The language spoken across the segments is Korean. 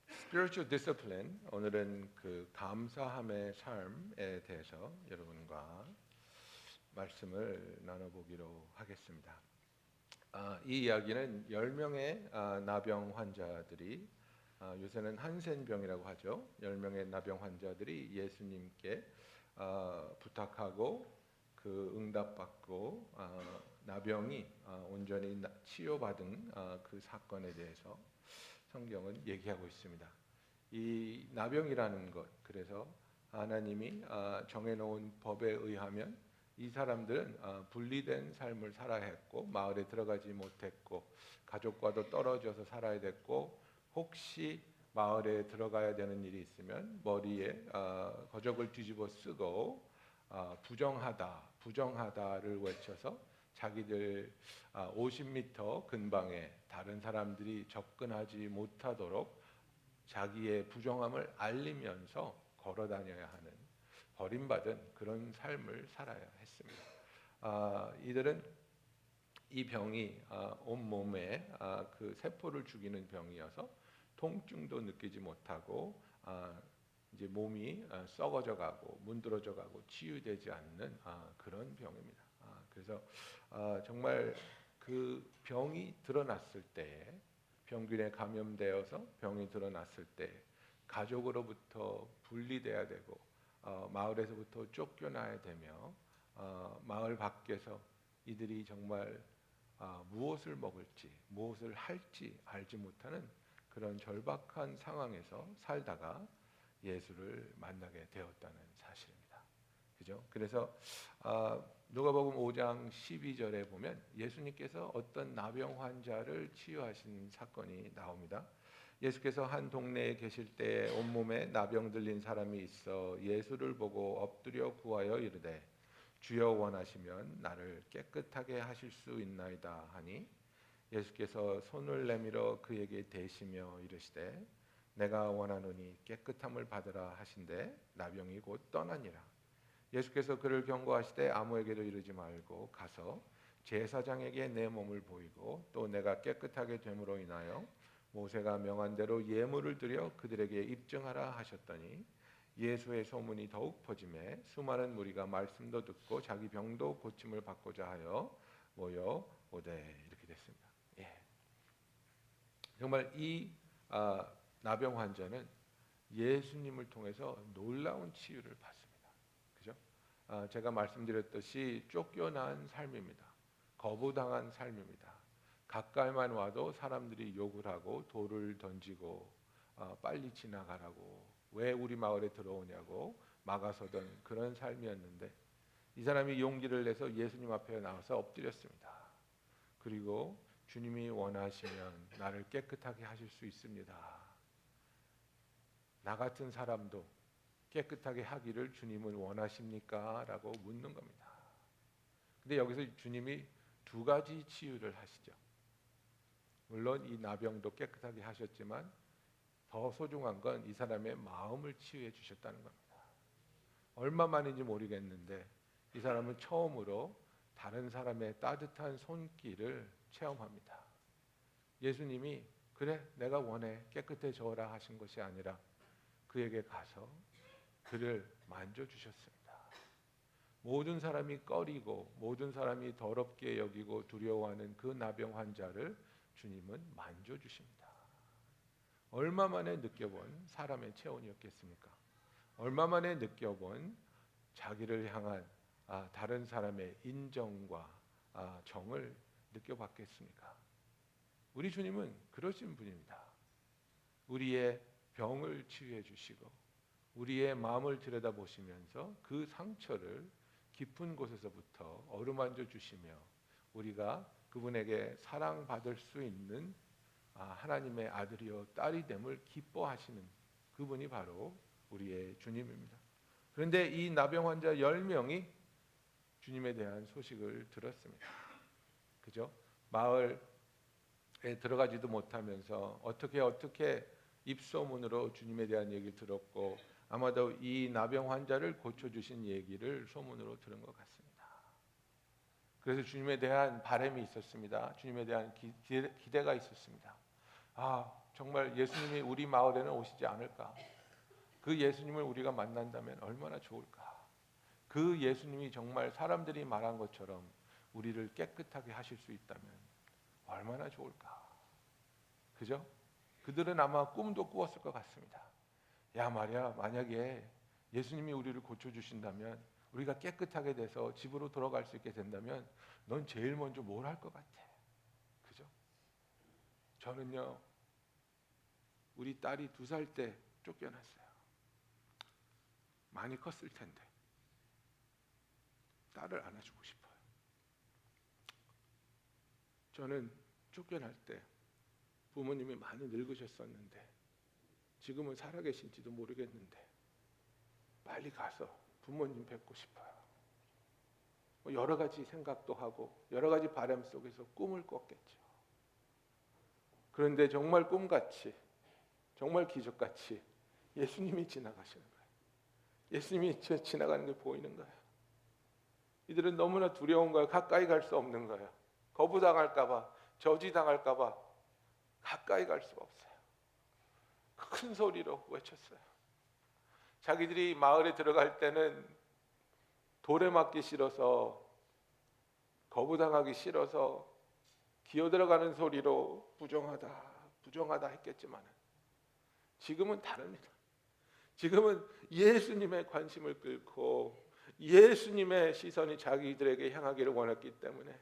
Spiritual Discipline, 오늘은 그 감사함의 삶에 대해서 여러분과 말씀을 나눠보기로 하겠습니다. 이 이야기는 10명의 나병 환자들이, 요새는 한센병이라고 하죠. 10명의 나병 환자들이 예수님께 부탁하고 그 응답받고 나병이 온전히 치유받은 그 사건에 대해서 성경은 얘기하고 있습니다. 이 나병이라는 것, 그래서 하나님이 정해놓은 법에 의하면 이 사람들은 분리된 삶을 살아야 했고, 마을에 들어가지 못했고, 가족과도 떨어져서 살아야 됐고, 혹시 마을에 들어가야 되는 일이 있으면 머리에 거적을 뒤집어 쓰고 부정하다를 외쳐서 자기들 50m 근방에 다른 사람들이 접근하지 못하도록 자기의 부정함을 알리면서 걸어 다녀야 하는 버림받은 그런 삶을 살아야 했습니다. 이들은 이 병이 온몸에 그 세포를 죽이는 병이어서 통증도 느끼지 못하고 이제 몸이 썩어져 가고 문드러져 가고 치유되지 않는 그런 병입니다. 그래서 정말 그 병이 드러났을 때, 병균에 감염되어서 병이 드러났을 때 가족으로부터 분리돼야 되고 마을에서부터 쫓겨나야 되며 마을 밖에서 이들이 정말 무엇을 먹을지 무엇을 할지 알지 못하는 그런 절박한 상황에서 살다가 예수를 만나게 되었다는 사실입니다. 그죠? 그래서 누가복음 5장 12절에 보면 예수님께서 어떤 나병 환자를 치유하신 사건이 나옵니다. 예수께서 한 동네에 계실 때 온몸에 나병 들린 사람이 있어 예수를 보고 엎드려 구하여 이르되 주여 원하시면 나를 깨끗하게 하실 수 있나이다 하니 예수께서 손을 내밀어 그에게 대시며 이르시되 내가 원하노니 깨끗함을 받으라 하신대 나병이 곧 떠나니라. 예수께서 그를 경고하시되 아무에게도 이르지 말고 가서 제사장에게 내 몸을 보이고 또 내가 깨끗하게 됨으로 인하여 모세가 명한 대로 예물을 드려 그들에게 입증하라 하셨더니 예수의 소문이 더욱 퍼지매 수많은 무리가 말씀도 듣고 자기 병도 고침을 받고자 하여 모여 오되 이렇게 됐습니다. 정말 이 나병 환자는 예수님을 통해서 놀라운 치유를 받습니다. 그죠? 제가 말씀드렸듯이 쫓겨난 삶입니다. 거부당한 삶입니다. 가까이만 와도 사람들이 욕을 하고 돌을 던지고 빨리 지나가라고 왜 우리 마을에 들어오냐고 막아서던 그런 삶이었는데 이 사람이 용기를 내서 예수님 앞에 나와서 엎드렸습니다. 그리고 주님이 원하시면 나를 깨끗하게 하실 수 있습니다. 나 같은 사람도 깨끗하게 하기를 주님은 원하십니까? 라고 묻는 겁니다. 근데 여기서 주님이 두 가지 치유를 하시죠. 물론 이 나병도 깨끗하게 하셨지만 더 소중한 건 이 사람의 마음을 치유해 주셨다는 겁니다. 얼마만인지 모르겠는데 이 사람은 처음으로 다른 사람의 따뜻한 손길을 체험합니다. 예수님이 그래 내가 원해 깨끗해져라 하신 것이 아니라 그에게 가서 그를 만져주셨습니다. 모든 사람이 꺼리고 모든 사람이 더럽게 여기고 두려워하는 그 나병 환자를 주님은 만져주십니다. 얼마 만에 느껴본 사람의 체온이었겠습니까? 얼마 만에 느껴본 자기를 향한 다른 사람의 인정과 정을 느껴봤겠습니까? 우리 주님은 그러신 분입니다. 우리의 병을 치유해 주시고 우리의 마음을 들여다보시면서 그 상처를 깊은 곳에서부터 어루만져 주시며 우리가 그분에게 사랑받을 수 있는 하나님의 아들이요 딸이 됨을 기뻐하시는 그분이 바로 우리의 주님입니다. 그런데 이 나병 환자 10명이 주님에 대한 소식을 들었습니다. 그죠? 마을에 들어가지도 못하면서 어떻게 입소문으로 주님에 대한 얘기를 들었고 아마도 이 나병 환자를 고쳐주신 얘기를 소문으로 들은 것 같습니다. 그래서 주님에 대한 바람이 있었습니다. 주님에 대한 기대가 있었습니다. 정말 예수님이 우리 마을에는 오시지 않을까? 그 예수님을 우리가 만난다면 얼마나 좋을까? 그 예수님이 정말 사람들이 말한 것처럼 우리를 깨끗하게 하실 수 있다면 얼마나 좋을까? 그죠? 그들은 아마 꿈도 꾸었을 것 같습니다. 야 말이야, 만약에 예수님이 우리를 고쳐주신다면, 우리가 깨끗하게 돼서 집으로 돌아갈 수 있게 된다면 넌 제일 먼저 뭘 할 것 같아? 그죠? 저는요, 우리 딸이 2살 때 쫓겨났어요. 많이 컸을 텐데 딸을 안아주고 싶어요. 저는 쫓겨날 때 부모님이 많이 늙으셨었는데 지금은 살아계신지도 모르겠는데 빨리 가서 부모님 뵙고 싶어요. 여러 가지 생각도 하고 여러 가지 바람 속에서 꿈을 꿨겠죠. 그런데 정말 꿈같이, 정말 기적같이 예수님이 지나가시는 거예요. 예수님이 지나가는 게 보이는 거예요. 이들은 너무나 두려운 거예요. 가까이 갈 수 없는 거예요. 거부당할까 봐, 저지당할까 봐 가까이 갈 수가 없어요. 큰 소리로 외쳤어요. 자기들이 마을에 들어갈 때는 돌에 맞기 싫어서, 거부당하기 싫어서 기어들어가는 소리로 부정하다, 부정하다 했겠지만 지금은 다릅니다. 지금은 예수님의 관심을 끌고 예수님의 시선이 자기들에게 향하기를 원했기 때문에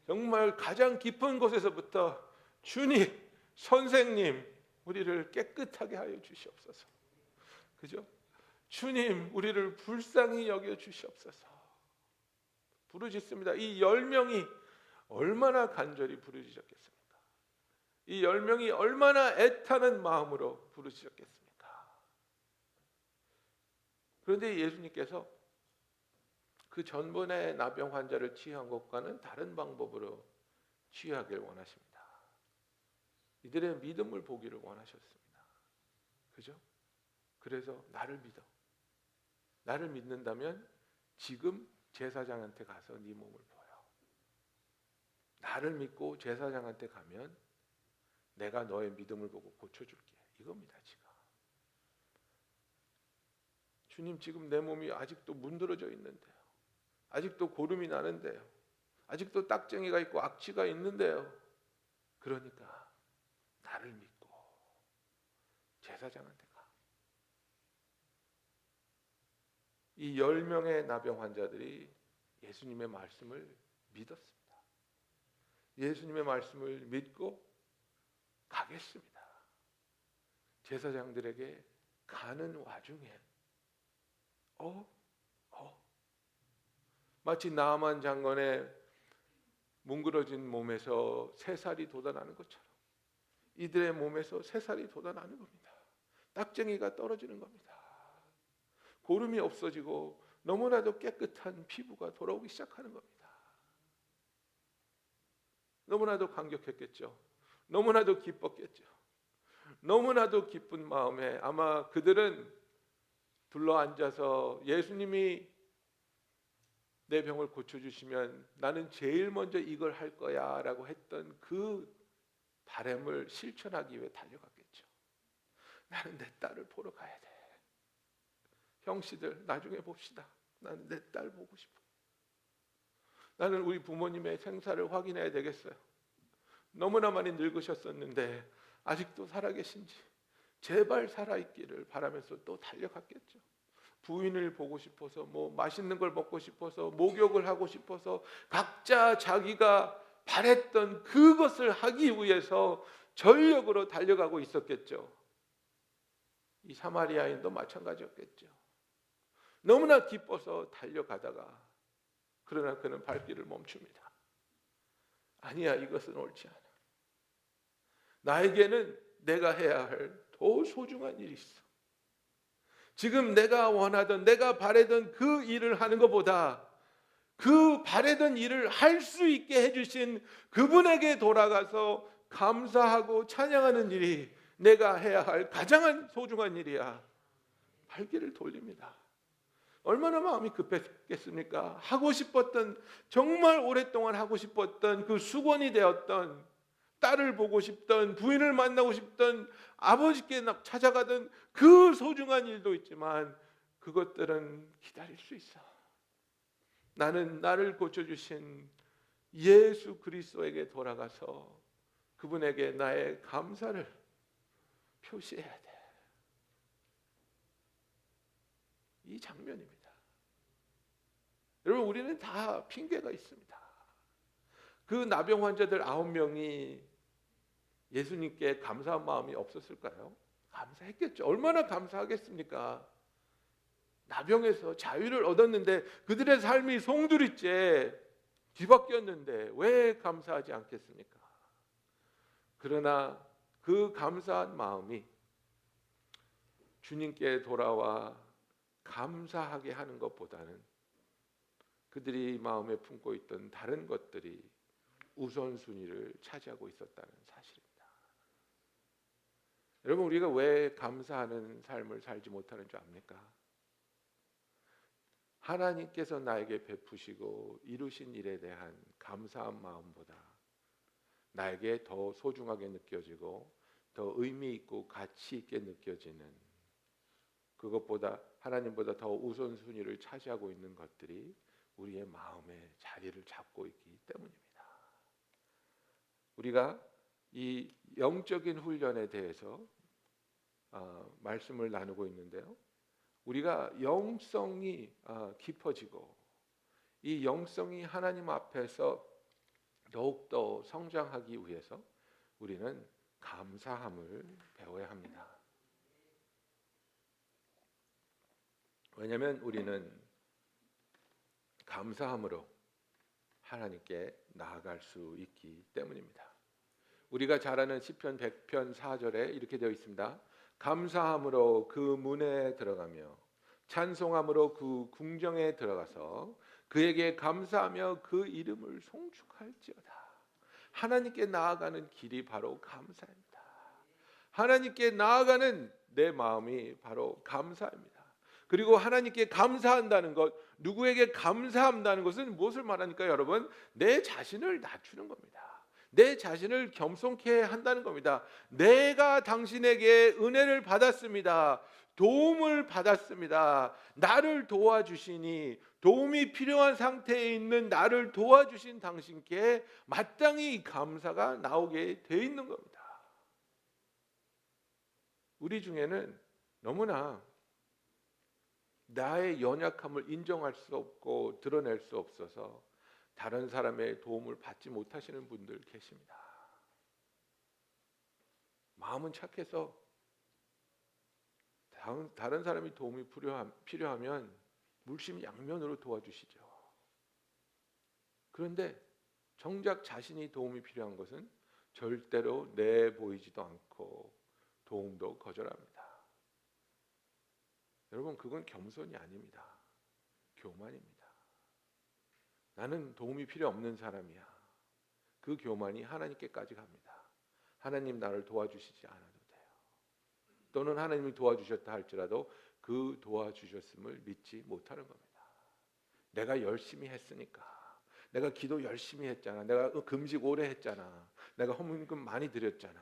정말 가장 깊은 곳에서부터 주님, 선생님, 우리를 깨끗하게 하여 주시옵소서. 그죠? 주님, 우리를 불쌍히 여겨 주시옵소서. 부르짖습니다. 이 10명이 얼마나 간절히 부르짖었겠습니까? 이 10명이 얼마나 애타는 마음으로 부르짖었겠습니까? 그런데 예수님께서 그 전번에 나병 환자를 치유한 것과는 다른 방법으로 치유하길 원하십니다. 이들의 믿음을 보기를 원하셨습니다. 그죠? 그래서 나를 믿어. 나를 믿는다면 지금 제사장한테 가서 네 몸을 보여. 나를 믿고 제사장한테 가면 내가 너의 믿음을 보고 고쳐줄게. 이겁니다. 지금 주님, 지금 내 몸이 아직도 문드러져 있는데요. 아직도 고름이 나는데요. 아직도 딱쟁이가 있고 악취가 있는데요. 그러니까 나를 믿고 제사장한테 가. 이 10명의 나병 환자들이 예수님의 말씀을 믿었습니다. 예수님의 말씀을 믿고 가겠습니다. 제사장들에게 가는 와중에 마치 나아만 장관의 뭉그러진 몸에서 새살이 돋아나는 것처럼 이들의 몸에서 새살이 돋아나는 겁니다. 딱쟁이가 떨어지는 겁니다. 고름이 없어지고 너무나도 깨끗한 피부가 돌아오기 시작하는 겁니다. 너무나도 감격했겠죠. 너무나도 기뻤겠죠. 너무나도 기쁜 마음에 아마 그들은 둘러앉아서 예수님이 내 병을 고쳐주시면 나는 제일 먼저 이걸 할 거야 라고 했던 그 바람을 실천하기 위해 달려갔겠죠. 나는 내 딸을 보러 가야 돼. 형씨들 나중에 봅시다. 나는 내 딸 보고 싶어. 나는 우리 부모님의 생사를 확인해야 되겠어요. 너무나 많이 늙으셨었는데 아직도 살아계신지 제발 살아있기를 바라면서 또 달려갔겠죠. 부인을 보고 싶어서, 맛있는 걸 먹고 싶어서, 목욕을 하고 싶어서 각자 자기가 바랬던 그것을 하기 위해서 전력으로 달려가고 있었겠죠. 이 사마리아인도 마찬가지였겠죠. 너무나 기뻐서 달려가다가 그러나 그는 발길을 멈춥니다. 아니야, 이것은 옳지 않아. 나에게는 내가 해야 할 더 소중한 일이 있어. 지금 내가 원하던, 내가 바라던 그 일을 하는 것보다 그 바라던 일을 할 수 있게 해주신 그분에게 돌아가서 감사하고 찬양하는 일이 내가 해야 할 가장 소중한 일이야. 발길을 돌립니다. 얼마나 마음이 급했겠습니까? 하고 싶었던, 정말 오랫동안 하고 싶었던 그 수건이 되었던 딸을 보고 싶던, 부인을 만나고 싶던, 아버지께 찾아가던 그 소중한 일도 있지만 그것들은 기다릴 수 있어. 나는 나를 고쳐주신 예수 그리스도에게 돌아가서 그분에게 나의 감사를 표시해야 돼. 이 장면입니다. 여러분, 우리는 다 핑계가 있습니다. 그 나병 환자들 9명이 예수님께 감사한 마음이 없었을까요? 감사했겠죠. 얼마나 감사하겠습니까? 나병에서 자유를 얻었는데 그들의 삶이 송두리째 뒤바뀌었는데 왜 감사하지 않겠습니까? 그러나 그 감사한 마음이 주님께 돌아와 감사하게 하는 것보다는 그들이 마음에 품고 있던 다른 것들이 우선순위를 차지하고 있었다는 사실입니다. 여러분, 우리가 왜 감사하는 삶을 살지 못하는 줄 압니까? 하나님께서 나에게 베푸시고 이루신 일에 대한 감사한 마음보다 나에게 더 소중하게 느껴지고 더 의미 있고 가치 있게 느껴지는, 그것보다 하나님보다 더 우선순위를 차지하고 있는 것들이 우리의 마음에 자리를 잡고 있기 때문입니다. 우리가 이 영적인 훈련에 대해서 말씀을 나누고 있는데요, 우리가 영성이 깊어지고 이 영성이 하나님 앞에서 더욱더 성장하기 위해서 우리는 감사함을 배워야 합니다. 왜냐하면 우리는 감사함으로 하나님께 나아갈 수 있기 때문입니다. 우리가 잘 아는 시편 100편 4절에 이렇게 되어 있습니다. 감사함으로 그 문에 들어가며 찬송함으로 그 궁정에 들어가서 그에게 감사하며 그 이름을 송축할지어다. 하나님께 나아가는 길이 바로 감사입니다. 하나님께 나아가는 내 마음이 바로 감사입니다. 그리고 하나님께 감사한다는 것, 누구에게 감사한다는 것은 무엇을 말하니까 여러분? 내 자신을 낮추는 겁니다. 내 자신을 겸손케 한다는 겁니다. 내가 당신에게 은혜를 받았습니다. 도움을 받았습니다. 나를 도와주시니, 도움이 필요한 상태에 있는 나를 도와주신 당신께 마땅히 감사가 나오게 돼 있는 겁니다. 우리 중에는 너무나 나의 연약함을 인정할 수 없고 드러낼 수 없어서 다른 사람의 도움을 받지 못하시는 분들 계십니다. 마음은 착해서 다른 사람이 도움이 필요하면 물심양면으로 도와주시죠. 그런데 정작 자신이 도움이 필요한 것은 절대로 내보이지도 않고 도움도 거절합니다. 여러분, 그건 겸손이 아닙니다. 교만입니다. 나는 도움이 필요 없는 사람이야. 그 교만이 하나님께까지 갑니다. 하나님 나를 도와주시지 않아도 돼요. 또는 하나님이 도와주셨다 할지라도 그 도와주셨음을 믿지 못하는 겁니다. 내가 열심히 했으니까, 내가 기도 열심히 했잖아, 내가 금식 오래 했잖아, 내가 헌금 많이 드렸잖아.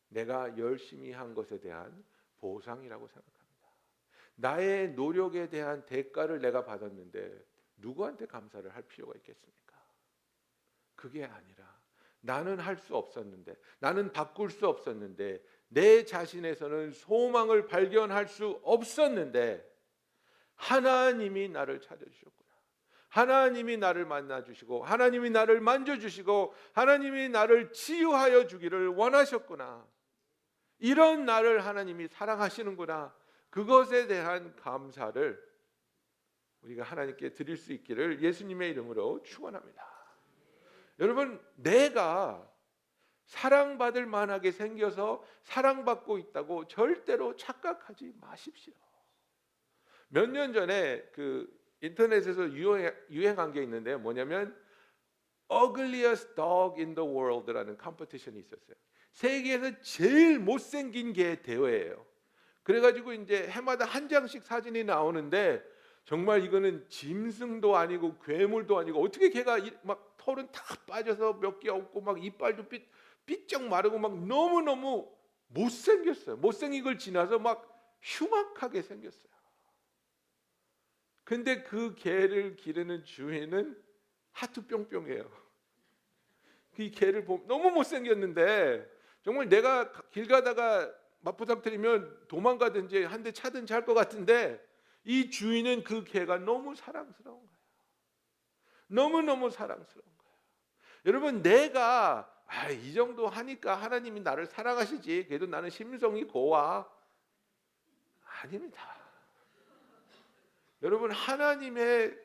내가 열심히 한 것에 대한 보상이라고 생각합니다. 나의 노력에 대한 대가를 내가 받았는데 누구한테 감사를 할 필요가 있겠습니까? 그게 아니라 나는 할 수 없었는데, 나는 바꿀 수 없었는데, 내 자신에서는 소망을 발견할 수 없었는데 하나님이 나를 찾아주셨구나. 하나님이 나를 만나주시고 하나님이 나를 만져주시고 하나님이 나를 치유하여 주기를 원하셨구나. 이런 나를 하나님이 사랑하시는구나. 그것에 대한 감사를 우리가 하나님께 드릴 수 있기를 예수님의 이름으로 축원합니다. 여러분, 내가 사랑받을 만하게 생겨서 사랑받고 있다고 절대로 착각하지 마십시오. 몇 년 전에 그 인터넷에서 유행한 게 있는데요, 뭐냐면 Ugliest Dog in the World라는 컴피티션이 있었어요. 세계에서 제일 못생긴 개 대회예요. 그래가지고 이제 해마다 한 장씩 사진이 나오는데 정말 이거는 짐승도 아니고 괴물도 아니고 어떻게 개가 막 털은 다 빠져서 몇 개 없고 막 이빨도 삐쩍 마르고 막 너무너무 못생겼어요. 못생긴 걸 지나서 막 흉악하게 생겼어요. 근데 그 개를 기르는 주인은 하트 뿅뿅이에요. 그 개를 보면 너무 못생겼는데 정말 내가 길 가다가 맞부닥뜨리면 도망가든지 한 대 차든지 할 것 같은데 이 주인은 그 개가 너무 사랑스러운 거예요. 너무너무 사랑스러운 거예요. 여러분, 내가 이 정도 하니까 하나님이 나를 사랑하시지, 그래도 나는 심성이 고와. 아닙니다. 여러분, 하나님의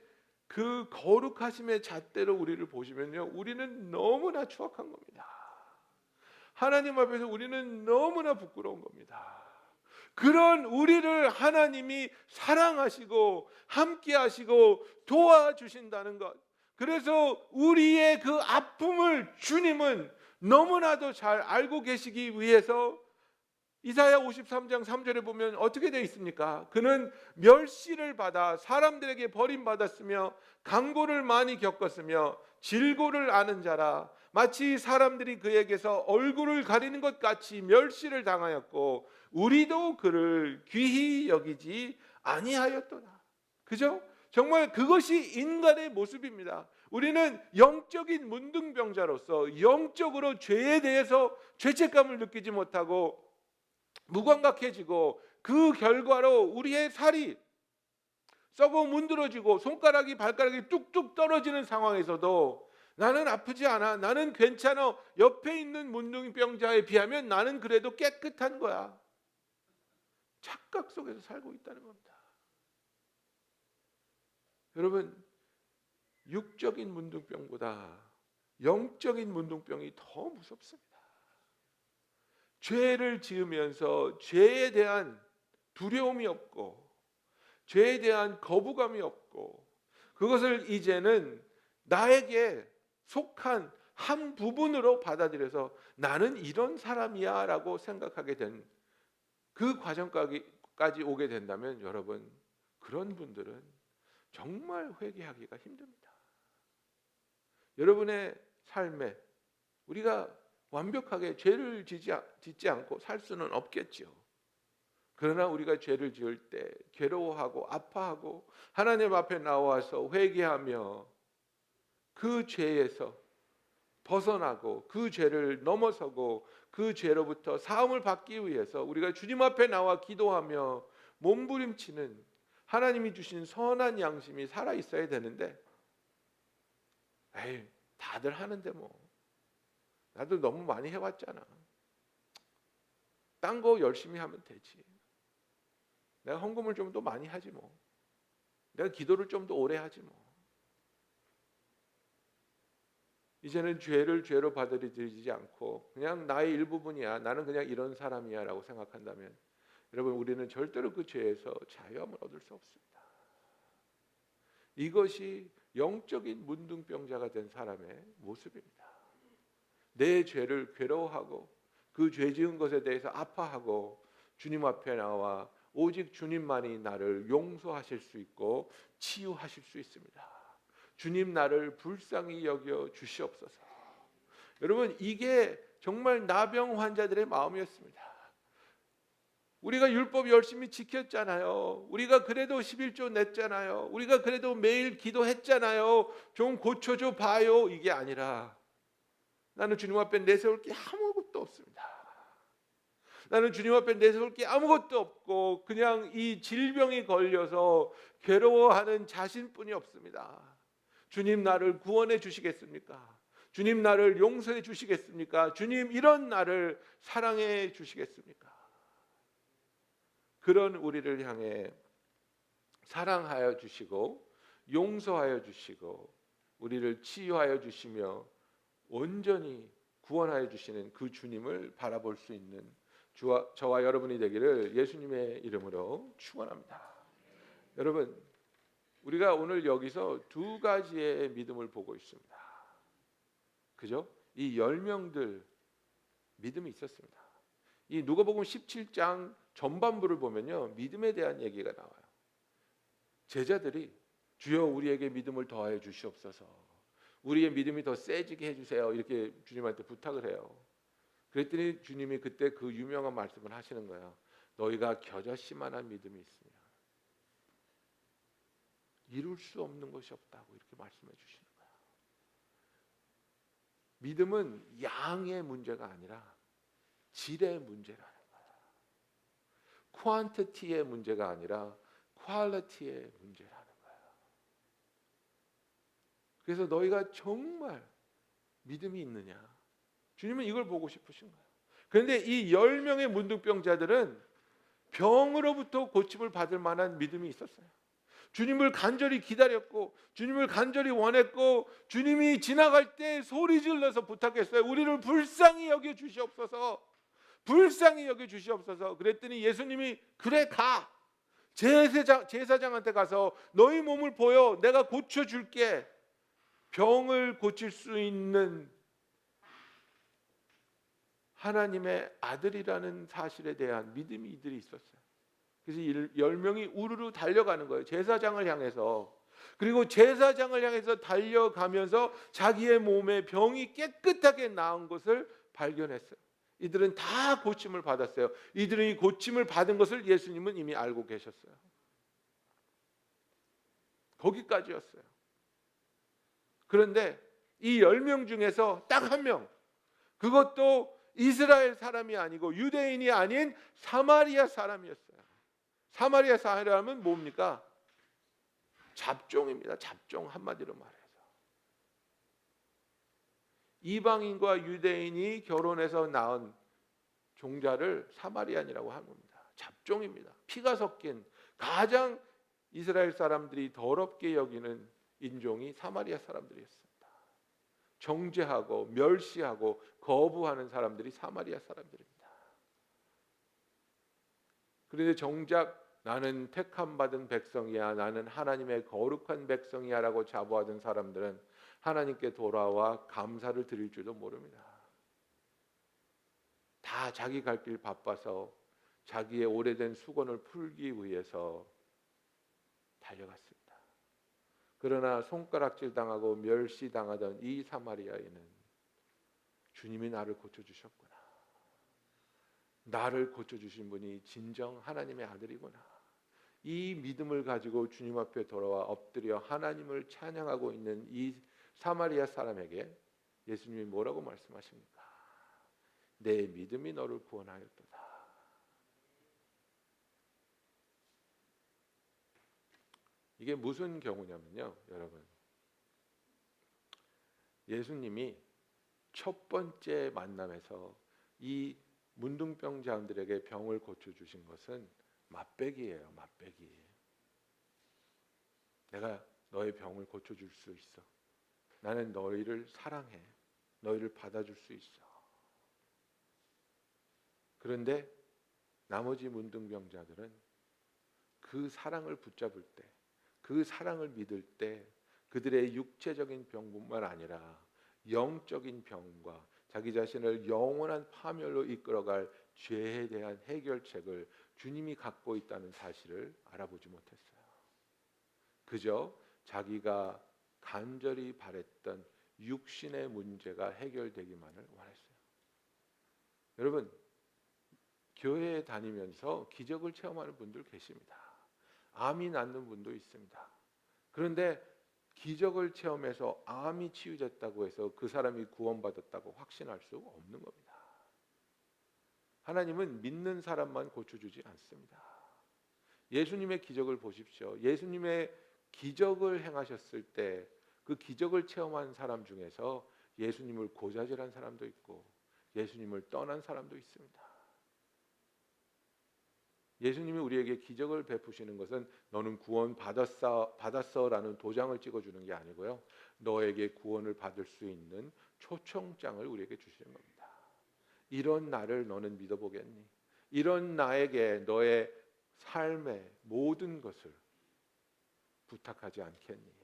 그 거룩하심의 잣대로 우리를 보시면요, 우리는 너무나 추악한 겁니다. 하나님 앞에서 우리는 너무나 부끄러운 겁니다. 그런 우리를 하나님이 사랑하시고 함께 하시고 도와주신다는 것, 그래서 우리의 그 아픔을 주님은 너무나도 잘 알고 계시기 위해서 이사야 53장 3절에 보면 어떻게 되어 있습니까? 그는 멸시를 받아 사람들에게 버림받았으며 강고를 많이 겪었으며 질고를 아는 자라. 마치 사람들이 그에게서 얼굴을 가리는 것 같이 멸시를 당하였고 우리도 그를 귀히 여기지 아니하였도다. 그죠? 정말 그것이 인간의 모습입니다. 우리는 영적인 문둥병자로서 영적으로 죄에 대해서 죄책감을 느끼지 못하고 무감각해지고 그 결과로 우리의 살이 썩어 문드러지고 손가락이 발가락이 뚝뚝 떨어지는 상황에서도 나는 아프지 않아, 나는 괜찮아, 옆에 있는 문둥병자에 비하면 나는 그래도 깨끗한 거야. 착각 속에서 살고 있다는 겁니다. 여러분, 육적인 문둥병보다 영적인 문둥병이 더 무섭습니다. 죄를 지으면서 죄에 대한 두려움이 없고 죄에 대한 거부감이 없고 그것을 이제는 나에게 속한 한 부분으로 받아들여서 나는 이런 사람이야 라고 생각하게 된 그 과정까지 오게 된다면 여러분, 그런 분들은 정말 회개하기가 힘듭니다. 여러분의 삶에 우리가 완벽하게 죄를 짓지 않고 살 수는 없겠죠. 그러나 우리가 죄를 지을 때 괴로워하고 아파하고 하나님 앞에 나와서 회개하며 그 죄에서 벗어나고 그 죄를 넘어서고 그 죄로부터 사함을 받기 위해서 우리가 주님 앞에 나와 기도하며 몸부림치는 하나님이 주신 선한 양심이 살아 있어야 되는데, 에이, 다들 하는데 뭐 나도 너무 많이 해왔잖아. 딴 거 열심히 하면 되지. 내가 헌금을 좀 더 많이 하지 뭐. 내가 기도를 좀 더 오래 하지 뭐. 이제는 죄를 죄로 받아들이지 않고 그냥 나의 일부분이야, 나는 그냥 이런 사람이야 라고 생각한다면 여러분, 우리는 절대로 그 죄에서 자유함을 얻을 수 없습니다. 이것이 영적인 문둥병자가 된 사람의 모습입니다. 내 죄를 괴로워하고 그 죄 지은 것에 대해서 아파하고 주님 앞에 나와 오직 주님만이 나를 용서하실 수 있고 치유하실 수 있습니다. 주님, 나를 불쌍히 여겨 주시옵소서. 여러분, 이게 정말 나병 환자들의 마음이었습니다. 우리가 율법 열심히 지켰잖아요. 우리가 그래도 11조 냈잖아요. 우리가 그래도 매일 기도했잖아요. 좀 고쳐줘 봐요. 이게 아니라 나는 주님 앞에 내세울 게 아무것도 없습니다. 나는 주님 앞에 내세울 게 아무것도 없고 그냥 이 질병이 걸려서 괴로워하는 자신뿐이 없습니다. 주님, 나를 구원해 주시겠습니까? 주님, 나를 용서해 주시겠습니까? 주님, 이런 나를 사랑해 주시겠습니까? 그런 우리를 향해 사랑하여 주시고 용서하여 주시고 우리를 치유하여 주시며 온전히 구원하여 주시는 그 주님을 바라볼 수 있는 저와 여러분이 되기를 예수님의 이름으로 축원합니다. 여러분, 우리가 오늘 여기서 두 가지의 믿음을 보고 있습니다. 그죠? 이 10명들 믿음이 있었습니다. 이 누가복음 17장 전반부를 보면요, 믿음에 대한 얘기가 나와요. 제자들이 주여 우리에게 믿음을 더하여 주시옵소서. 우리의 믿음이 더 세지게 해주세요. 이렇게 주님한테 부탁을 해요. 그랬더니 주님이 그때 그 유명한 말씀을 하시는 거예요. 너희가 겨자씨만한 믿음이 있으면 이룰 수 없는 것이 없다고 이렇게 말씀해 주시는 거예요. 믿음은 양의 문제가 아니라 질의 문제라는 거예요. 퀀티티의 문제가 아니라 퀄리티의 문제라는 거예요. 그래서 너희가 정말 믿음이 있느냐? 주님은 이걸 보고 싶으신 거예요. 그런데 이 10명의 문둥병자들은 병으로부터 고침을 받을 만한 믿음이 있었어요. 주님을 간절히 기다렸고 주님을 간절히 원했고 주님이 지나갈 때 소리 질러서 부탁했어요. 우리를 불쌍히 여겨 주시옵소서. 불쌍히 여겨 주시옵소서. 그랬더니 예수님이 그래 가. 제사장한테 가서 너희 몸을 보여. 내가 고쳐줄게. 병을 고칠 수 있는 하나님의 아들이라는 사실에 대한 믿음이 이들이 있었어요. 그래서 10명이 우르르 달려가는 거예요. 제사장을 향해서. 그리고 제사장을 향해서 달려가면서 자기의 몸에 병이 깨끗하게 나은 것을 발견했어요. 이들은 다 고침을 받았어요. 이들은 이 고침을 받은 것을 예수님은 이미 알고 계셨어요. 거기까지였어요. 그런데 이 10명 중에서 딱 한 명, 그것도 이스라엘 사람이 아니고 유대인이 아닌 사마리아 사람이었어요. 사마리아 사람은 뭡니까? 잡종입니다. 잡종, 한마디로 말해서. 이방인과 유대인이 결혼해서 낳은 종자를 사마리안이라고 하는 겁니다. 잡종입니다. 피가 섞인 가장 이스라엘 사람들이 더럽게 여기는 인종이 사마리아 사람들이었습니다. 정죄하고 멸시하고 거부하는 사람들이 사마리아 사람들입니다. 그런데 정작 나는 택함 받은 백성이야, 나는 하나님의 거룩한 백성이야 라고 자부하던 사람들은 하나님께 돌아와 감사를 드릴 줄도 모릅니다. 다 자기 갈 길 바빠서 자기의 오래된 수건을 풀기 위해서 달려갔습니다. 그러나 손가락질 당하고 멸시당하던 이 사마리아인은 주님이 나를 고쳐주셨구나. 나를 고쳐주신 분이 진정 하나님의 아들이구나. 이 믿음을 가지고 주님 앞에 돌아와 엎드려 하나님을 찬양하고 있는 이 사마리아 사람에게 예수님이 뭐라고 말씀하십니까? 내 믿음이 너를 구원하였도다. 이게 무슨 경우냐면요, 여러분. 예수님이 첫 번째 만남에서 이 문둥병자들에게 병을 고쳐주신 것은 맛배기예요. 맛배기. 내가 너의 병을 고쳐줄 수 있어. 나는 너희를 사랑해. 너희를 받아줄 수 있어. 그런데 나머지 문둥병자들은 그 사랑을 붙잡을 때, 그 사랑을 믿을 때 그들의 육체적인 병뿐만 아니라 영적인 병과 자기 자신을 영원한 파멸로 이끌어갈 죄에 대한 해결책을 주님이 갖고 있다는 사실을 알아보지 못했어요. 그저 자기가 간절히 바랬던 육신의 문제가 해결되기만을 원했어요. 여러분, 교회에 다니면서 기적을 체험하는 분들 계십니다. 암이 낫는 분도 있습니다. 그런데 기적을 체험해서 암이 치유됐다고 해서 그 사람이 구원받았다고 확신할 수 없는 겁니다. 하나님은 믿는 사람만 고쳐주지 않습니다. 예수님의 기적을 보십시오. 예수님의 기적을 행하셨을 때 그 기적을 체험한 사람 중에서 예수님을 고자질한 사람도 있고 예수님을 떠난 사람도 있습니다. 예수님이 우리에게 기적을 베푸시는 것은 너는 구원 받았어라는 도장을 찍어주는 게 아니고요. 너에게 구원을 받을 수 있는 초청장을 우리에게 주시는 겁니다. 이런 나를 너는 믿어보겠니? 이런 나에게 너의 삶의 모든 것을 부탁하지 않겠니?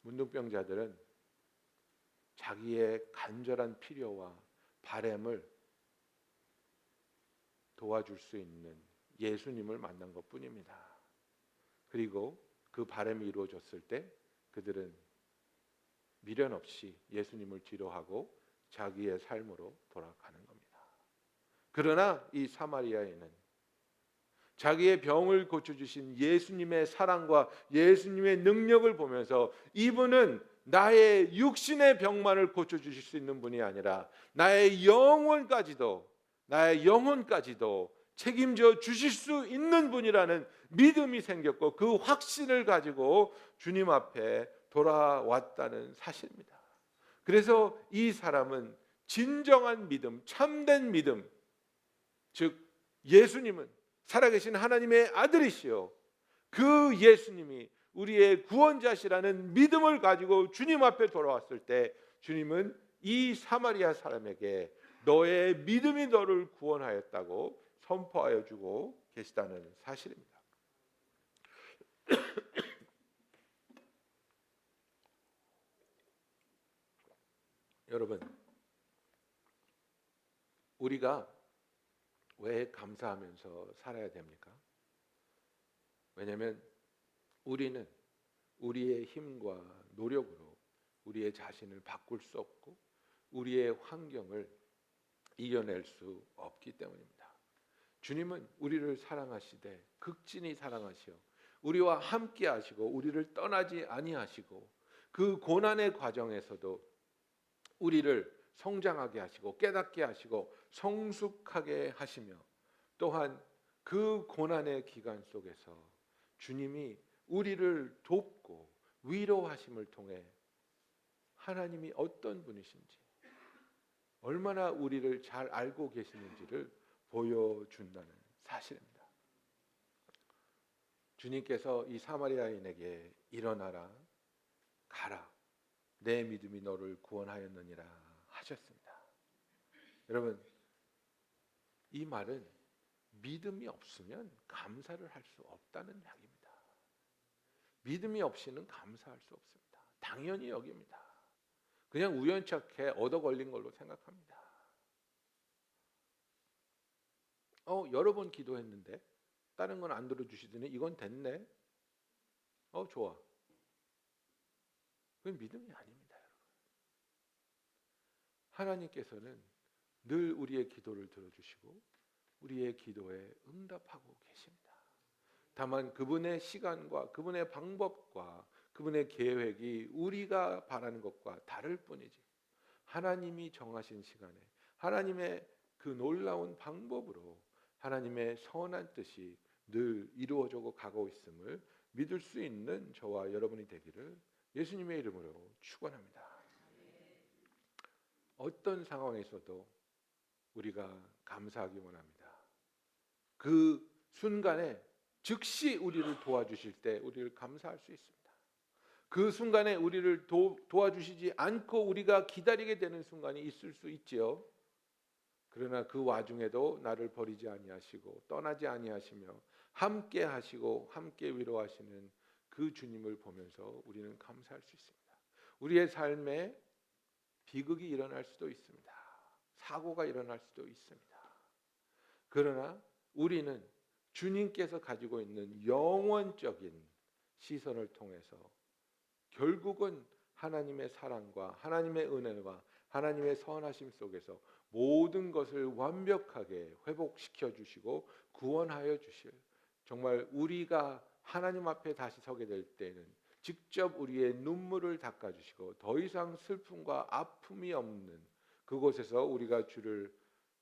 문둥병자들은 자기의 간절한 필요와 바램을 도와줄 수 있는 예수님을 만난 것뿐입니다. 그리고 그 바람이 이루어졌을 때 그들은 미련 없이 예수님을 뒤로하고 자기의 삶으로 돌아가는 겁니다. 그러나 이 사마리아인은 자기의 병을 고쳐주신 예수님의 사랑과 예수님의 능력을 보면서 이분은 나의 육신의 병만을 고쳐주실 수 있는 분이 아니라 나의 영혼까지도 책임져 주실 수 있는 분이라는 믿음이 생겼고 그 확신을 가지고 주님 앞에 돌아왔다는 사실입니다. 그래서 이 사람은 진정한 믿음, 참된 믿음, 즉 예수님은 살아계신 하나님의 아들이시요 그 예수님이 우리의 구원자시라는 믿음을 가지고 주님 앞에 돌아왔을 때 주님은 이 사마리아 사람에게 너의 믿음이 너를 구원하였다고 선포하여 주고 계시다는 사실입니다. 여러분, 우리가 왜 감사하면서 살아야 됩니까? 왜냐하면 우리는 우리의 힘과 노력으로 우리의 자신을 바꿀 수 없고 우리의 환경을 이겨낼 수 없기 때문입니다. 주님은 우리를 사랑하시되 극진히 사랑하시어 우리와 함께 하시고 우리를 떠나지 아니하시고 그 고난의 과정에서도 우리를 성장하게 하시고 깨닫게 하시고 성숙하게 하시며 또한 그 고난의 기간 속에서 주님이 우리를 돕고 위로하심을 통해 하나님이 어떤 분이신지 얼마나 우리를 잘 알고 계시는지를 보여준다는 사실입니다. 주님께서 이 사마리아인에게 일어나라 가라 내 믿음이 너를 구원하였느니라 하셨습니다. 여러분, 이 말은 믿음이 없으면 감사를 할 수 없다는 이야기입니다. 믿음이 없이는 감사할 수 없습니다. 당연히 여깁니다. 그냥 우연찮게 얻어 걸린 걸로 생각합니다. 여러 번 기도했는데 다른 건 안 들어주시더니 이건 됐네. 좋아. 그건 믿음이 아닙니다, 여러분. 하나님께서는 늘 우리의 기도를 들어주시고 우리의 기도에 응답하고 계십니다. 다만 그분의 시간과 그분의 방법과 그분의 계획이 우리가 바라는 것과 다를 뿐이지 하나님이 정하신 시간에 하나님의 그 놀라운 방법으로 하나님의 선한 뜻이 늘 이루어져 가고 있음을 믿을 수 있는 저와 여러분이 되기를 예수님의 이름으로 축원합니다. 어떤 상황에서도 우리가 감사하기 원합니다. 그 순간에 즉시 우리를 도와주실 때 우리를 감사할 수 있습니다. 그 순간에 우리를 도와주시지 않고 우리가 기다리게 되는 순간이 있을 수 있지요. 그러나 그 와중에도 나를 버리지 아니하시고 떠나지 아니하시며 함께 하시고 함께 위로하시는 그 주님을 보면서 우리는 감사할 수 있습니다. 우리의 삶에 비극이 일어날 수도 있습니다. 사고가 일어날 수도 있습니다. 그러나 우리는 주님께서 가지고 있는 영원적인 시선을 통해서 결국은 하나님의 사랑과 하나님의 은혜와 하나님의 선하심 속에서 모든 것을 완벽하게 회복시켜 주시고 구원하여 주실 정말 우리가 하나님 앞에 다시 서게 될 때는 직접 우리의 눈물을 닦아 주시고 더 이상 슬픔과 아픔이 없는 그곳에서 우리가 주를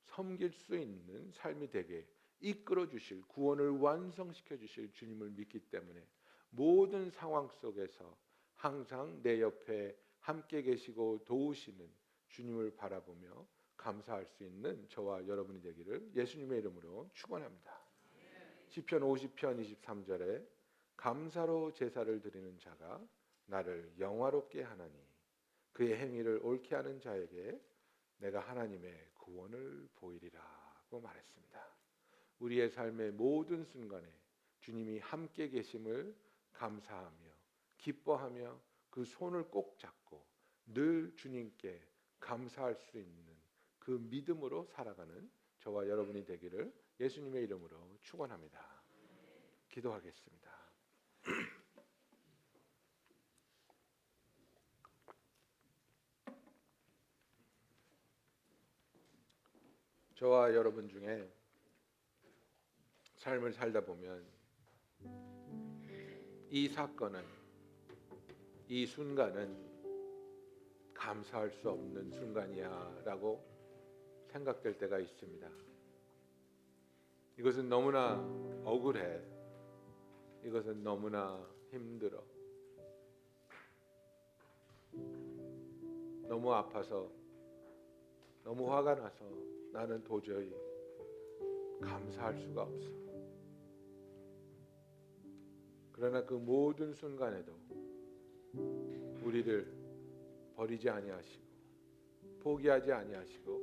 섬길 수 있는 삶이 되게 이끌어 주실 구원을 완성시켜 주실 주님을 믿기 때문에 모든 상황 속에서 항상 내 옆에 함께 계시고 도우시는 주님을 바라보며 감사할 수 있는 저와 여러분이 되기를 예수님의 이름으로 축원합니다. 시편 50편 23절에 감사로 제사를 드리는 자가 나를 영화롭게 하나니 그의 행위를 옳게 하는 자에게 내가 하나님의 구원을 보이리라고 말했습니다. 우리의 삶의 모든 순간에 주님이 함께 계심을 감사하며 기뻐하며 그 손을 꼭 잡고 늘 주님께 감사할 수 있는 그 믿음으로 살아가는 저와 여러분이 되기를 예수님의 이름으로 축원합니다. 기도하겠습니다. 저와 여러분 중에 삶을 살다 보면 이 사건은, 이 순간은 감사할 수 없는 순간이야 라고 생각될 때가 있습니다. 이것은 너무나 억울해. 이것은 너무나 힘들어. 너무 아파서, 너무 화가 나서 나는 도저히 감사할 수가 없어. 그러나 그 모든 순간에도 우리를 버리지 아니하시고 포기하지 아니하시고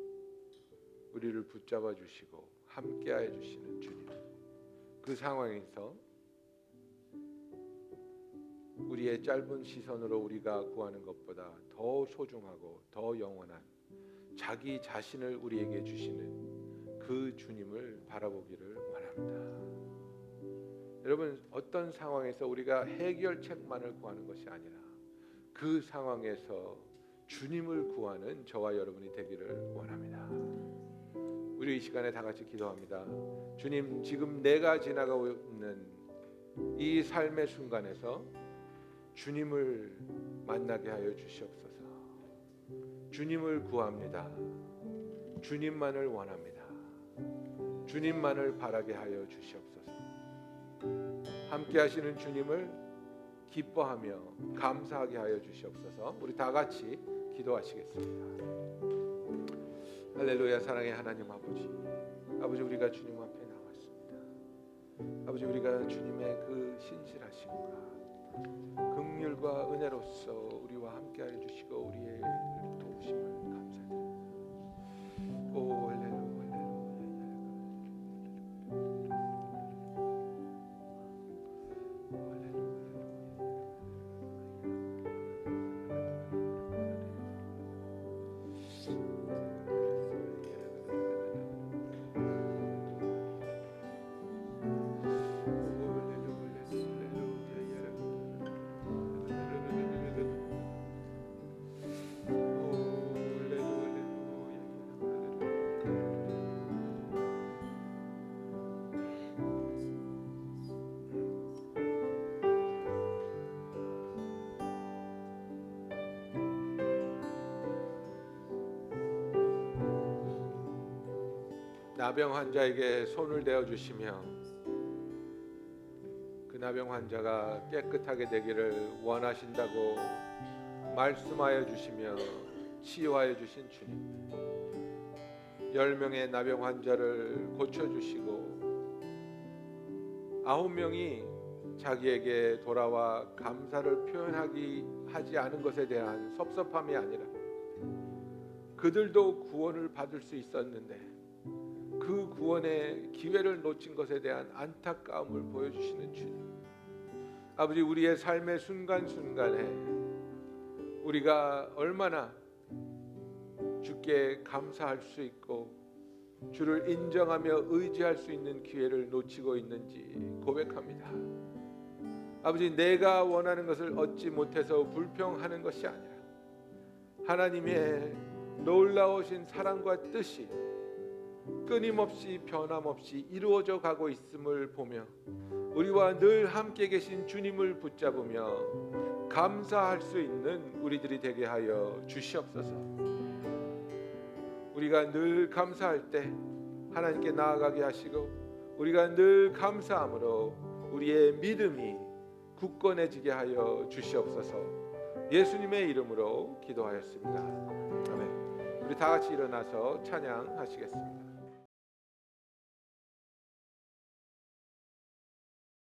우리를 붙잡아 주시고 함께하여 주시는 주님, 그 상황에서 우리의 짧은 시선으로 우리가 구하는 것보다 더 소중하고 더 영원한 자기 자신을 우리에게 주시는 그 주님을 바라보기를 원합니다. 여러분, 어떤 상황에서 우리가 해결책만을 구하는 것이 아니라 그 상황에서 주님을 구하는 저와 여러분이 되기를 원합니다. 우리 이 시간에 다 같이 기도합니다. 주님, 지금 내가 지나가고 있는 이 삶의 순간에서 주님을 만나게 하여 주시옵소서. 주님을 구합니다. 주님만을 원합니다. 주님만을 바라게 하여 주시옵소서. 함께 하시는 주님을 기뻐하며 감사하게 하여 주시옵소서. 우리 다 같이 기도하시겠습니다. 할렐루야. 사랑의 하나님 아버지, 아버지, 우리가 주님 앞에 나왔습니다. 아버지, 우리가 주님의 그 신실하심과 긍휼과 은혜로서 우리와 함께하여 주시고 우리의 도우심을 감사드립니다. 오 할렐루야. 나병 환자에게 손을 대어 주시며 그 나병 환자가 깨끗하게 되기를 원하신다고 말씀하여 주시며 치유하여 주신 주님, 10명의 나병 환자를 고쳐주시고 9명이 자기에게 돌아와 감사를 하지 않은 것에 대한 섭섭함이 아니라 그들도 구원을 받을 수 있었는데 그 구원의 기회를 놓친 것에 대한 안타까움을 보여주시는 주님, 아버지, 우리의 삶의 순간순간에 우리가 얼마나 주께 감사할 수 있고 주를 인정하며 의지할 수 있는 기회를 놓치고 있는지 고백합니다. 아버지, 내가 원하는 것을 얻지 못해서 불평하는 것이 아니라 하나님의 놀라우신 사랑과 뜻이 끊임없이 변함없이 이루어져 가고 있음을 보며 우리와 늘 함께 계신 주님을 붙잡으며 감사할 수 있는 우리들이 되게 하여 주시옵소서. 우리가 늘 감사할 때 하나님께 나아가게 하시고 우리가 늘 감사함으로 우리의 믿음이 굳건해지게 하여 주시옵소서. 예수님의 이름으로 기도하였습니다. 아멘. 우리 다 같이 일어나서 찬양하시겠습니다.